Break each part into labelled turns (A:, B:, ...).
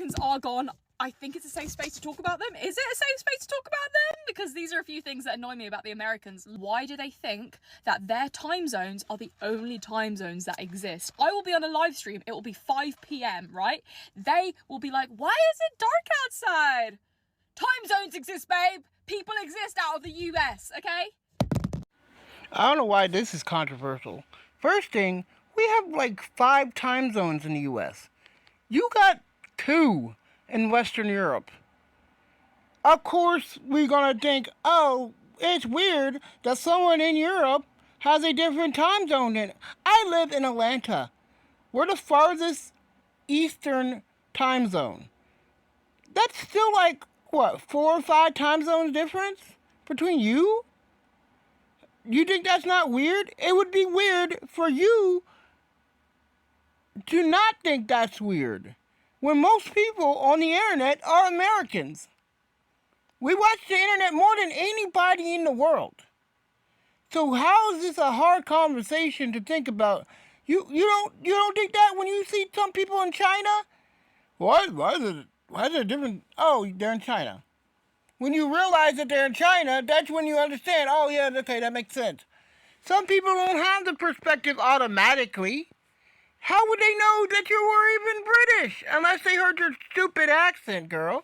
A: Americans are gone, I think it's a safe space to talk about them. Is it a safe space to talk about them? Because these are a few things that annoy me about the Americans. Why do they think that their time zones are the only time zones that exist? I will be on a live stream, it will be 5 p.m, right? They will be like, why is it dark outside? Time zones exist, babe. People exist out of the US, okay?
B: I don't know why this is controversial. First thing, we have like 5 time zones in the US. You got 2 in Western Europe. Of course, we're gonna think, oh, it's weird that someone in Europe has a different time zone than I live in Atlanta. We're the farthest eastern time zone. That's still like, what, 4 or 5 time zones difference between you? You think that's not weird? It would be weird for you to not think that's weird when most people on the internet are Americans. We watch the internet more than anybody in the world. So how is this a hard conversation to think about? You don't think that when you see some people in China? Why is it different? Oh, they're in China. When you realize that they're in China, that's when you understand, oh yeah, okay, that makes sense. Some people don't have the perspective automatically. How would they know that you were even British? Unless they heard your stupid accent, girl.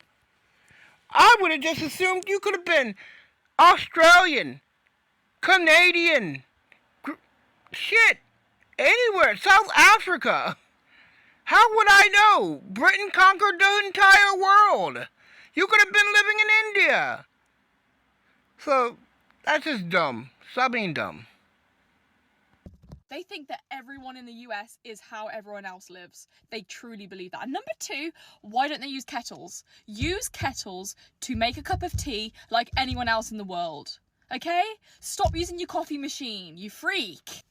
B: I would have just assumed you could have been Australian, Canadian, shit, anywhere, South Africa. How would I know? Britain conquered the entire world. You could have been living in India. So, that's just dumb. Stop being dumb.
A: They think that everyone in the US is how everyone else lives. They truly believe that. And number 2, why don't they use kettles? Use kettles to make a cup of tea like anyone else in the world. Okay? Stop using your coffee machine, you freak.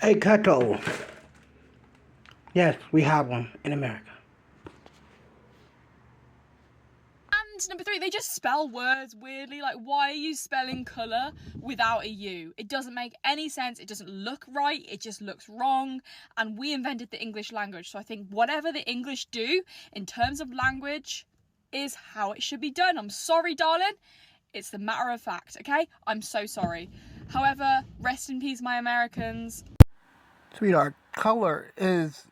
B: A kettle. Yes, we have one in America.
A: And number 3, they just spell words weirdly. Like, why are you spelling colour without a U? It doesn't make any sense. It doesn't look right. It just looks wrong. And we invented the English language. So I think whatever the English do in terms of language is how it should be done. I'm sorry, darling. It's the matter of fact, okay? I'm so sorry. However, rest in peace, my Americans.
B: Sweetheart, color is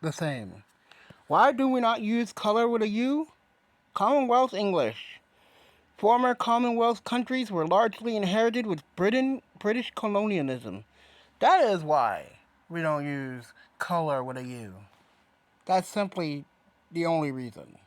B: the same. Why do we not use color with a U? Commonwealth English. Former Commonwealth countries were largely inherited with British colonialism. That is why we don't use color with a U. That's simply the only reason.